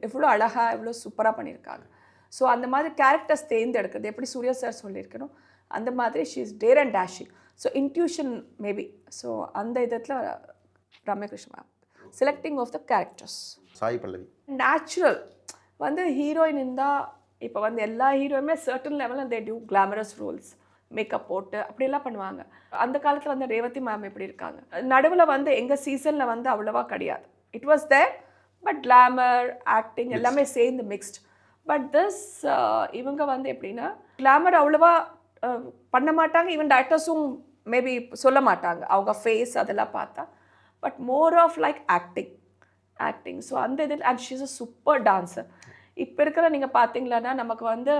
எவ்வளோ அழகாக எவ்வளோ சூப்பராக பண்ணியிருக்காங்க. ஸோ அந்த மாதிரி கேரக்டர்ஸ் தேர்ந்தெடுக்கிறது எப்படி சூர்யா சார் சொல்லியிருக்கணும் அந்த மாதிரி she is dare and dashing. So intuition maybe. So அந்த இதில் Ramyakrishnan ma'am selecting of the characters. Sai Pallavi natural வந்து ஹீரோயின் இருந்தால் இப்போ வந்து எல்லா ஹீரோயுமே சர்டன் லெவலில் they do glamorous roles, makeup போட்டு அப்படியெல்லாம் பண்ணுவாங்க. அந்த காலத்தில் வந்து ரேவதி மேம் எப்படி இருக்காங்க, நடுவில் வந்து எங்கள் சீசனில் வந்து அவ்வளோவா கிடையாது. It was there but glamour acting எல்லாமே சேர்ந்து மிக்ஸ்ட். பட் திஸ் இவங்க வந்து எப்படின்னா கிளாமர் அவ்வளோவா பண்ண மாட்டாங்க. ஈவன் டைரக்டர்ஸும் மேபி சொல்ல மாட்டாங்க அவங்க ஃபேஸ் அதெல்லாம் பார்த்தா. But more of like acting. So அந்த இதில் and she is a super dancer. இப்போ இருக்கிற நீங்கள் பார்த்தீங்களான்னா நமக்கு வந்து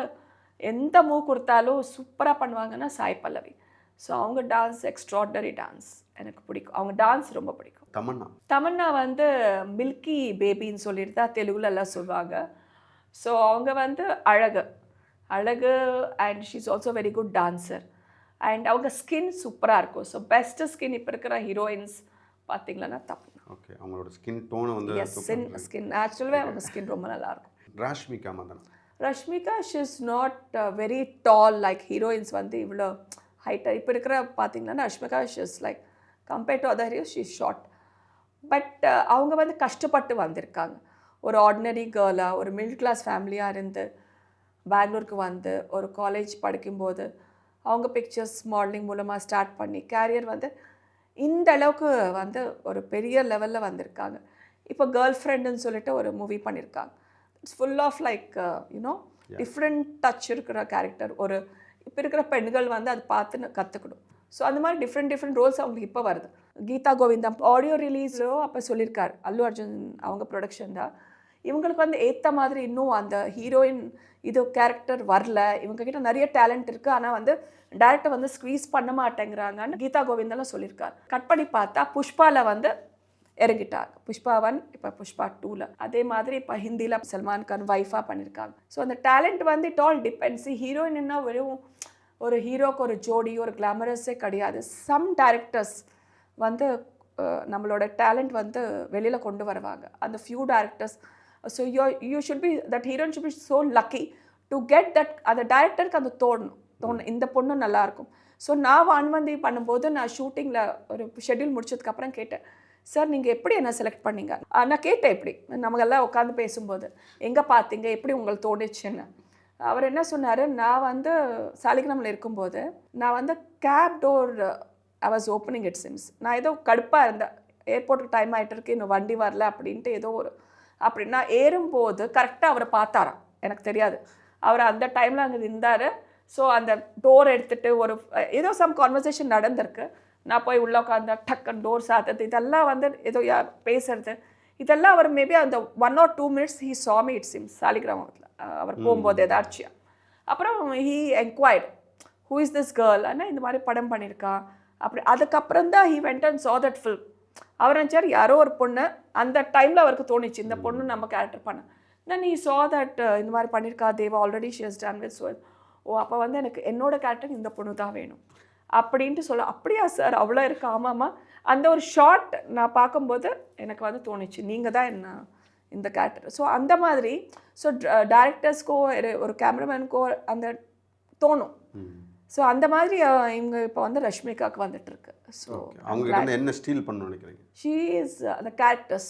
எந்த மூவ் கொடுத்தாலும் சூப்பராக பண்ணுவாங்கன்னா சாய் பல்லவி. ஸோ அவங்க டான்ஸ் எக்ஸ்ட்ராடனரி டான்ஸ் எனக்கு பிடிக்கும். அவங்க டான்ஸ் ரொம்ப பிடிக்கும். தமன்னா வந்து மில்கி பேபின்னு சொல்லிட்டு தான் தெலுங்குல எல்லாம் சொல்லுவாங்க. ஸோ அவங்க வந்து அழகு and she is also very good dancer. And அவங்க ஸ்கின் சூப்பராக இருக்கும். ஸோ பெஸ்ட்டு ஸ்கின் இப்போ இருக்கிற ஹீரோயின்ஸ் பார்த்தீங்கன்னா தமன்னா. ஓகே, அவங்களோட ஸ்கின் டோனை வந்து ஸ்கின் நேச்சுரலாகவே அவங்க ஸ்கின் ரொம்ப நல்லாயிருக்கும். Rashmika she is not very tall like heroines வந்து இவ்வளோ ஹைட்டாக இப்போ இருக்கிற பார்த்தீங்கன்னா Rashmika she is like compared to other heroes she is short. But அவங்க வந்து கஷ்டப்பட்டு வந்திருக்காங்க. ஒரு ஆர்டினரி கேர்ளாக ஒரு மிடில் கிளாஸ் ஃபேமிலியாக இருந்து பெங்களூருக்கு வந்து ஒரு காலேஜ் படிக்கும்போது அவங்க பிக்சர்ஸ் மாடலிங் மூலமாக ஸ்டார்ட் பண்ணி கேரியர் வந்து இந்த அளவுக்கு வந்து ஒரு பெரிய லெவலில் வந்திருக்காங்க. இப்போ கேர்ள் ஃப்ரெண்டுன்னு சொல்லிட்டு ஒரு மூவி பண்ணியிருக்காங்க. It's full of like you know different touch இருக்கிற கேரக்டர். ஒரு இப்போ இருக்கிற பெண்கள் வந்து அது பார்த்து கற்றுக்கணும். ஸோ அந்த மாதிரி டிஃப்ரெண்ட் ரோல்ஸ் அவங்களுக்கு இப்போ வருது. கீதா கோவிந்தம் ஆடியோ ரிலீஸோ அப்போ சொல்லியிருக்கார் அல்லு அர்ஜுன் அவங்க ப்ரொடக்ஷன் தான். இவங்களுக்கு வந்து ஏற்ற மாதிரி இன்னும் அந்த ஹீரோயின் இது கேரக்டர் வரல, இவங்ககிட்ட நிறைய டேலண்ட் இருக்குது ஆனால் வந்து டேரக்டர் வந்து ஸ்க்வீஸ் பண்ண மாட்டேங்கிறாங்கன்னு கீதா கோவிந்தெல்லாம் சொல்லியிருக்கார். கட் பண்ணி பார்த்தா புஷ்பாவில் வந்து இறங்கிட்டாங்க. புஷ்பா 1 இப்போ புஷ்பா 2ல். அதே மாதிரி இப்போ ஹிந்தியில் சல்மான் கான் வைஃபாக பண்ணியிருக்காங்க. ஸோ அந்த டேலண்ட் வந்து இட் ஆல் டிபெண்ட்ஸ். ஹீரோயின்னா வெறும் ஒரு ஹீரோக்கு ஒரு ஜோடி ஒரு கிளாமரஸே கிடையாது. சம் டேரக்டர்ஸ் வந்து நம்மளோட டேலண்ட் வந்து வெளியில் கொண்டு வருவாங்க. அந்த few directors. So you should be that heroine should be so lucky to get that அந்த டைரக்டருக்கு அது தோணும் இந்த பொண்ணு நல்லாயிருக்கும். ஸோ நான் வான்வந்தி பண்ணும்போது நான் ஷூட்டிங்கில் ஒரு ஷெட்யூல் முடிச்சதுக்கப்புறம் கேட்டேன், சார் நீங்கள் எப்படி என்ன செலக்ட் பண்ணீங்க? நான் கேட்டேன் எப்படி நமக்கெல்லாம் உட்காந்து பேசும்போது எங்கே பார்த்தீங்க, எப்படி உங்களுக்கு தோணுச்சுன்னு. அவர் என்ன சொன்னார், நான் வந்து சாலிகிராமில் இருக்கும்போது நான் வந்து cab door I was opening it seems. நான் ஏதோ கடுப்பாக இருந்தேன், ஏர்போர்ட்டுக்கு டைம் ஆகிட்டு இருக்கு, இன்னும் வண்டி வரல அப்படின்ட்டு ஏதோ ஒரு அப்படின்னா ஏறும்போது கரெக்டாக அவரை பார்த்தாராம். எனக்கு தெரியாது, அவர் அந்த டைமில் அங்கே இருந்தார். ஸோ அந்த டோர் எடுத்துகிட்டு ஒரு ஏதோ சம் கான்வர்சேஷன் நடந்திருக்கு. நான் போய் உள்ளே உட்காந்து டக்குன்னு டோர் சாத்துறது, இதெல்லாம் வந்து ஏதோ பேசுறது, இதெல்லாம் அவர் மேபி அந்த 1 or 2 minutes he saw me it seems சாலிகிராமத்தில் அவர் போகும்போது ஏதாச்சும். அப்புறம் he enquired who is this girl, ஆனால் இந்த மாதிரி படம் பண்ணியிருக்கா அப்படி. அதுக்கப்புறம் தான் he went and saw that film. அவர் நினச்சார் யாரோ ஒரு பொண்ணு, அந்த டைமில் அவருக்கு தோணிச்சு இந்த பொண்ணு நம்ம கேரக்டர் பண்ண. தென் ஹீ saw that இந்த மாதிரி பண்ணியிருக்கா, Deva already she has done with. So ஓ அப்போ வந்து எனக்கு என்னோட கேரக்டர் இந்த பொண்ணு தான் வேணும் அப்படின்ட்டு சொல்ல. அப்படியா சார் அவ்வளோ இருக்கு? ஆமாம்மா. அந்த ஒரு ஷார்ட் நான் பார்க்கும்போது எனக்கு வந்து தோணுச்சு நீங்கள் தான் என்ன இந்த கேரக்டர். ஸோ அந்த மாதிரி ஸோ டைரக்டர்ஸ்க்கோ ஒரு கேமராமேனுக்கோ அந்த தோணும். ஸோ அந்த மாதிரி இவங்க இப்போ வந்து ரஷ்மிகாவுக்கு வந்துட்டு இருக்கு. ஸோ அவங்க என்ன ஸ்டீல் பண்ண நினைக்கிறீங்க? ஷீ இஸ் அந்த character.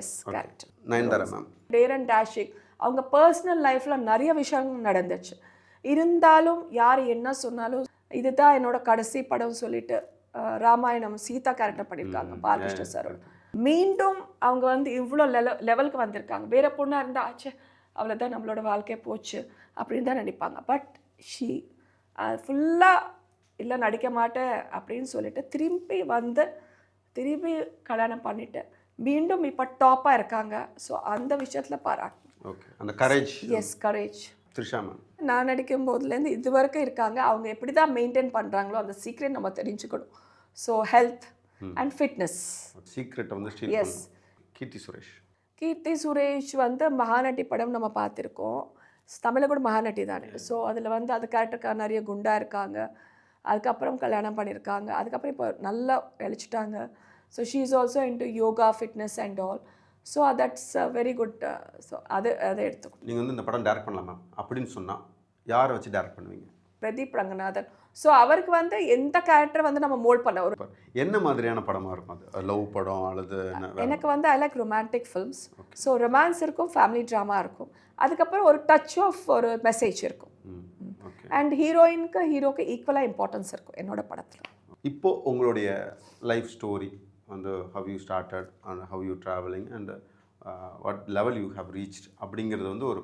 Yes character. Nayanthara ma'am dare and dashing அவங்க பர்சனல் லைஃப்பில் நிறைய விஷயங்கள் நடந்துச்சு. இருந்தாலும் யார் என்ன சொன்னாலும் இதுதான் என்னோட கடைசி படம் சொல்லிட்டு ராமாயணம் சீதா கேரக்டர் பண்ணியிருக்காங்க பாலகிருஷ்ண சாரோட. மீண்டும் அவங்க வந்து இவ்வளோ லெவலுக்கு வந்திருக்காங்க. வேற பொண்ணாக இருந்தால் ஆச்சு அவ்வளோதான் நம்மளோட வாழ்க்கையே போச்சு அப்படின்னு தான் நினைப்பாங்க. பட் ஷீ ஃபுல்லாக இல்லை நடிக்க மாட்டேன் அப்படின்னு சொல்லிட்டு திரும்பி கல்யாணம் பண்ணிட்டு மீண்டும் இப்போ டாப்பாக இருக்காங்க. ஸோ அந்த விஷயத்தில் பாராட்டு. ஓகே, அந்த courage. Yes, courage. Trisha ma'am நான் நடிக்கும் போதுலேருந்து இது வரைக்கும் இருக்காங்க. அவங்க எப்படி தான் மெயின்டைன் பண்ணுறாங்களோ அந்த சீக்ரெட் நம்ம தெரிஞ்சுக்கணும். So health and fitness secret வந்து ஸ்டீல். எஸ். கீர்த்தி சுரேஷ் வந்து மகாநட்டி படம் நம்ம பார்த்துருக்கோம். தமிழில் கூட மகாநட்டி தானே. ஸோ அதில் வந்து அது கேரக்டருக்காக நிறைய குண்டாக இருக்காங்க. அதுக்கப்புறம் கல்யாணம் பண்ணியிருக்காங்க. அதுக்கப்புறம் இப்போ நல்லா இழைச்சிட்டாங்க. So she is also into yoga fitness and all. So that's very good. So அதை எடுத்துக்கணும். நீங்கள் வந்து இந்த படம் டைரக்ட் பண்ணலாம் மேம் அப்படின்னு சொன்னால் யாரை வச்சு டைரக்ட் பண்ணுவீங்க? பிரதீப் ரங்கநாதன். ஸோ அவருக்கு வந்து எந்த கேரக்டர் வந்து நம்ம மோல்ட் பண்ண ஒரு என்ன மாதிரியான படமாக இருக்கும்? அது லவ் படம் அல்லது எனக்கு வந்து I like romantic films. So romance இருக்கும், ஃபேமிலி ட்ராமா இருக்கும், அதுக்கப்புறம் ஒரு டச் ஆஃப் ஒரு மெசேஜ் இருக்கும். அண்ட் ஹீரோக்கு ஈக்குவலாக இம்பார்ட்டன்ஸ் இருக்கும் என்னோட படத்தில். இப்போது உங்களுடைய லைஃப் ஸ்டோரி வந்து how you started and how you traveling and what level you have reached அப்படிங்கிறது வந்து ஒரு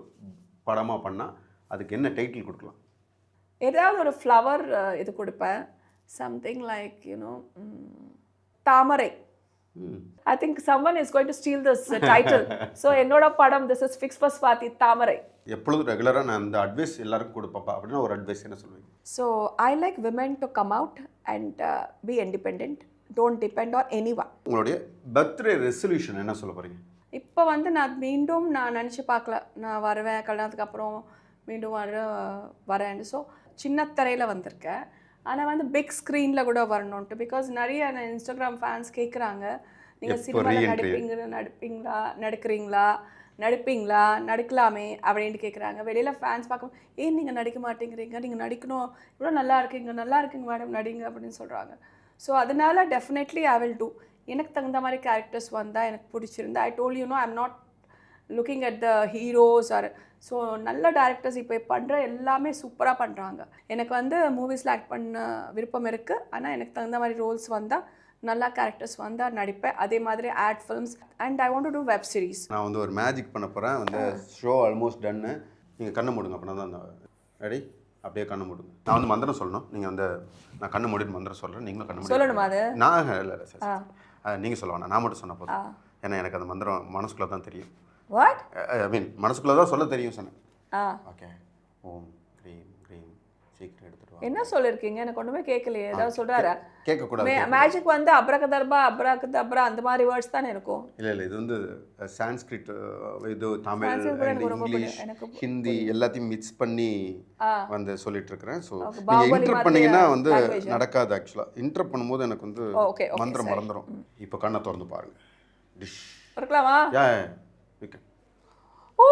படமாக பண்ணால் அதுக்கு என்ன டைட்டில் கொடுக்கலாம்? ஏதாவது ஒரு ஃப்ளவர் இது கொடுப்பேன். Something like you know Thamarai. I think someone is going to steal this title. So என்னோட படம் this is fixed for Swati தாமரை. எப்பொழுதும் ரெகுலராக நான் அந்த அட்வைஸ் எல்லாருக்கும் கொடுப்பப்பா அப்படின்னா ஒரு அட்வைஸ் என்ன சொல்லுவீங்க? So I like women to come out and be independent. Don't depend on anyone. உங்களுடைய பர்த்டே ரெசல்யூஷன் என்ன சொல்ல போகிறீங்க? இப்போ வந்து நான் நினச்சி பார்க்கல நான் வருவேன் கல்யாணத்துக்கு அப்புறம் மீண்டும் வரேன். ஸோ சின்ன திரையில் வந்திருக்கேன். ஆனால் வந்து பிக் ஸ்க்ரீனில் கூட வரணுன்ட்டு. பிகாஸ் நிறைய இன்ஸ்டாகிராம் ஃபேன்ஸ் கேட்குறாங்க, நீங்கள் சினிமாவில் நடிப்பீங்களா நடிக்கலாமே அப்படின்ட்டு கேட்குறாங்க. வெளியில் ஃபேன்ஸ் பார்க்கும், ஏன் நீங்கள் நடிக்க மாட்டேங்கிறீங்க, நீங்கள் நடிக்கணும், இவ்வளோ நல்லா இருக்குங்க மேடம் நடிங்க அப்படின்னு சொல்கிறாங்க. ஸோ அதனால டெஃபினெட்லி ஐ வில் டூ. எனக்கு தகுந்த மாதிரி கேரக்டர்ஸ் வந்தால் எனக்கு பிடிச்சிருந்தா I told you know I am not looking at the heroes are. So நல்ல டேரக்டர்ஸ் இப்போ பண்ணுற எல்லாமே சூப்பராக பண்ணுறாங்க. எனக்கு வந்து மூவிஸில் ஆக்ட் பண்ண விருப்பம் இருக்குது. ஆனால் எனக்கு தகுந்த மாதிரி ரோல்ஸ் வந்தால் நல்லா கேரக்டர்ஸ் வந்தால் நடிப்பேன். அதே மாதிரி ad films and I want to do web series. நான் வந்து ஒரு மேஜிக் பண்ண போகிறேன். வந்து ஷோ ஆல்மோஸ்ட் டன்னு. நீங்கள் கண்ணை மூடுங்க. அப்படின்னா தான் அந்த ரெடி அப்படியே கண்ணு மூடுங்க. நான் வந்து மந்திரம் சொல்லணும். நீங்கள் வந்து நான் கண்ணு மூடிட்டு மந்திரம் சொல்கிறேன், நீங்களும் கண்ணு மூடி சொல்லணுமா? அது நான் இல்லை சார், நீங்கள் சொல்ல வேணாம், நான் மட்டும் சொன்ன போதும். ஏன்னா எனக்கு அந்த மந்திரம் மனசுக்குள்ளே தான் தெரியும். வாட் ஐ மீன் மனசுக்குள்ளே தான் சொல்ல தெரியும் சொன்னேன். ஓகே. ஓம் க்ரீம் க்ரீம் சீக்கிரம் எடுத்துட்டு வா. என்ன சொல்லிருக்கீங்க? எனக்கு ஒண்ணுமே கேட்கலையே. ஏதாவது சொல்றாரா? கேட்கக்கூடாது. மேஜிக் வந்து அப்ராகதர்பா அந்த மாதிரி வேர்ட்ஸ் தானே இருக்கும். இல்லை இது வந்து சான்ஸ்கிரிட், இது தமிழ், இங்கிலீஷ், ஹிந்தி எல்லாத்தையும் மிக்ஸ் பண்ணி வந்து சொல்லிட்டு இருக்கிறேன். ஸோ நீங்கள் இன்டர் பண்ணீங்கன்னா வந்து நடக்காது. ஆக்சுவலாக இன்டர் பண்ணும்போது எனக்கு வந்து மந்திரம் மறந்துடும். இப்போ கண்ணை திறந்து பாருங்க. டிஷ் இருக்கலாமா? Okay. Oh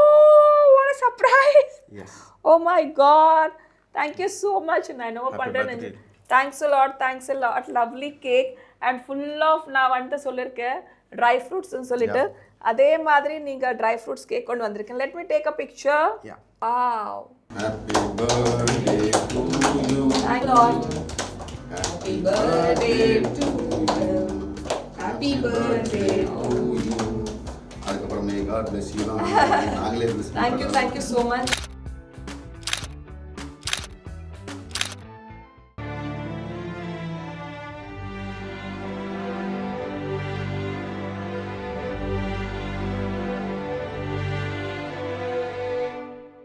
what a surprise yes oh my God thank you so much நான் என்னவோ Happy பண்ணுறேன் birthday. Thanks a lot lovely cake and full of நான் வந்துட்டு சொல்லியிருக்கேன் ட்ரை ஃப்ரூட்ஸ்னு சொல்லிட்டு அதே மாதிரி நீங்கள் ட்ரை ஃப்ரூட்ஸ் கேக் கொண்டு வந்திருக்கேன் let me take a picture Yeah. Wow happy birthday to you thank Lord happy birthday to you. Happy birthday to you அதுக்கப்புறம் மே காட் பிளஸ் யூ நாங்களே bless Thank you so much.